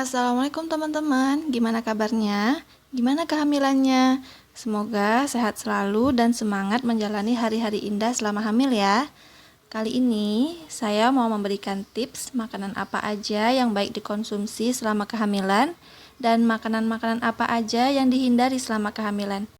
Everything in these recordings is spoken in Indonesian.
Assalamualaikum teman-teman, gimana kabarnya? Gimana kehamilannya? Semoga sehat selalu dan semangat menjalani hari-hari indah selama hamil ya. Kali ini saya mau memberikan tips makanan apa aja yang baik dikonsumsi selama kehamilan dan makanan-makanan apa aja yang dihindari selama kehamilan.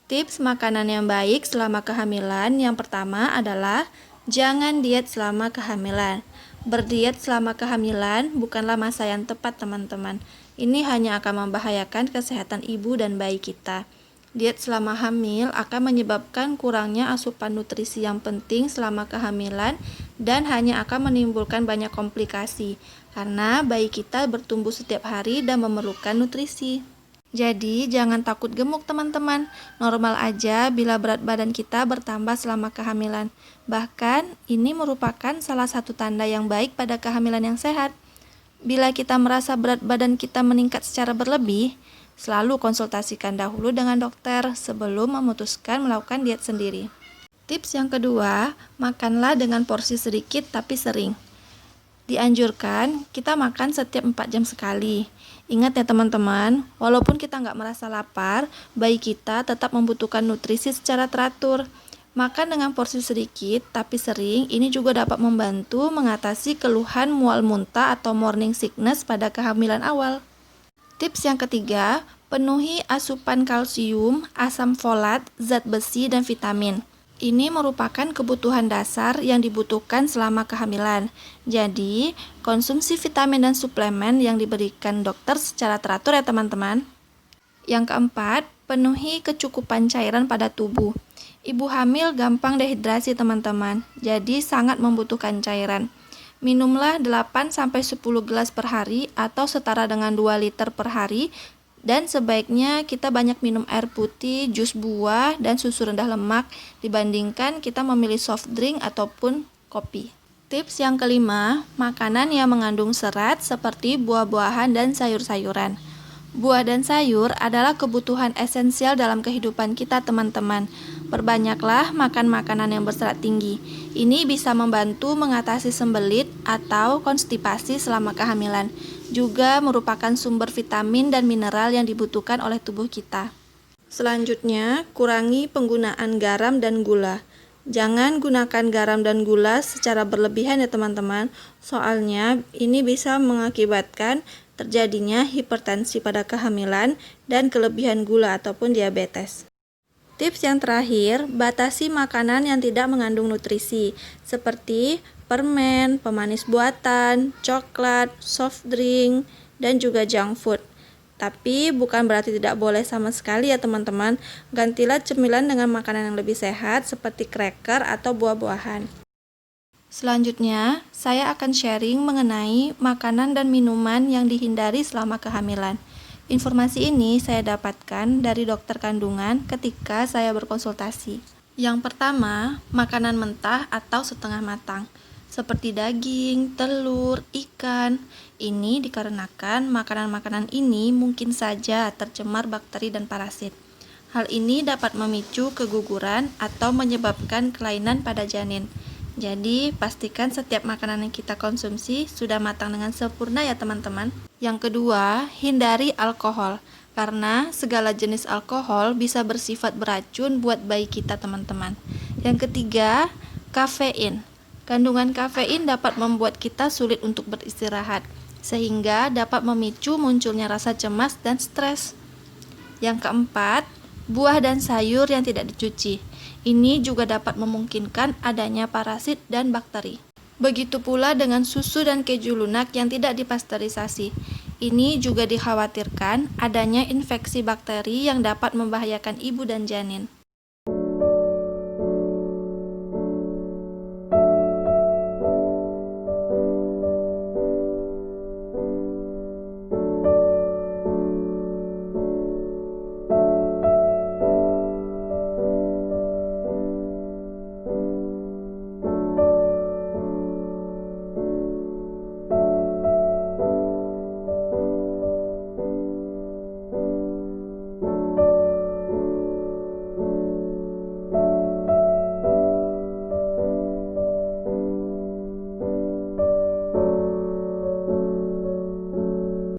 Tips makanan yang baik selama kehamilan yang pertama adalah jangan diet selama kehamilan. Berdiet selama kehamilan bukanlah masa yang tepat teman-teman. Ini hanya akan membahayakan kesehatan ibu dan bayi kita. Diet selama hamil akan menyebabkan kurangnya asupan nutrisi yang penting selama kehamilan dan hanya akan menimbulkan banyak komplikasi karena bayi kita bertumbuh setiap hari dan memerlukan nutrisi. Jadi jangan takut gemuk teman-teman, normal aja bila berat badan kita bertambah selama kehamilan. Bahkan ini merupakan salah satu tanda yang baik pada kehamilan yang sehat. Bila kita merasa berat badan kita meningkat secara berlebih, selalu konsultasikan dahulu dengan dokter sebelum memutuskan melakukan diet sendiri. Tips yang kedua, makanlah dengan porsi sedikit tapi sering. Dianjurkan kita makan setiap 4 jam sekali. Ingat ya teman-teman, walaupun kita nggak merasa lapar, bayi kita tetap membutuhkan nutrisi secara teratur. Makan dengan porsi sedikit tapi sering, ini juga dapat membantu mengatasi keluhan mual muntah atau morning sickness pada kehamilan awal. Tips yang ketiga, penuhi asupan kalsium, asam folat, zat besi, dan vitamin. Ini merupakan kebutuhan dasar yang dibutuhkan selama kehamilan. Jadi, konsumsi vitamin dan suplemen yang diberikan dokter secara teratur ya teman-teman. Yang keempat, penuhi kecukupan cairan pada tubuh. Ibu hamil gampang dehidrasi teman-teman, jadi sangat membutuhkan cairan. Minumlah 8-10 gelas per hari atau setara dengan 2 liter per hari. Dan sebaiknya kita banyak minum air putih, jus buah, dan susu rendah lemak dibandingkan kita memilih soft drink ataupun kopi. Tips yang kelima, makanan yang mengandung serat seperti buah-buahan dan sayur-sayuran. Buah dan sayur adalah kebutuhan esensial dalam kehidupan kita teman-teman. Perbanyaklah makan makanan yang berserat tinggi. Ini bisa membantu mengatasi sembelit atau konstipasi selama kehamilan. Juga merupakan sumber vitamin dan mineral yang dibutuhkan oleh tubuh kita. Selanjutnya, kurangi penggunaan garam dan gula. Jangan gunakan garam dan gula secara berlebihan ya teman-teman, soalnya ini bisa mengakibatkan terjadinya hipertensi pada kehamilan dan kelebihan gula ataupun diabetes. Tips yang terakhir, batasi makanan yang tidak mengandung nutrisi, seperti permen, pemanis buatan, coklat, soft drink, dan juga junk food. Tapi bukan berarti tidak boleh sama sekali ya teman-teman, gantilah cemilan dengan makanan yang lebih sehat seperti cracker atau buah-buahan. Selanjutnya, saya akan sharing mengenai makanan dan minuman yang dihindari selama kehamilan. Informasi ini saya dapatkan dari dokter kandungan ketika saya berkonsultasi. Yang pertama, makanan mentah atau setengah matang, seperti daging, telur, ikan. Ini dikarenakan makanan-makanan ini mungkin saja tercemar bakteri dan parasit. Hal ini dapat memicu keguguran atau menyebabkan kelainan pada janin. Jadi, pastikan setiap makanan yang kita konsumsi sudah matang dengan sempurna ya teman-teman. Yang kedua, hindari alkohol, karena segala jenis alkohol bisa bersifat beracun buat bayi kita teman-teman. Yang ketiga, kafein. Kandungan kafein dapat membuat kita sulit untuk beristirahat, sehingga dapat memicu munculnya rasa cemas dan stres. Yang keempat, buah dan sayur yang tidak dicuci. Ini juga dapat memungkinkan adanya parasit dan bakteri. Begitu pula dengan susu dan keju lunak yang tidak dipasteurisasi. Ini juga dikhawatirkan adanya infeksi bakteri yang dapat membahayakan ibu dan janin.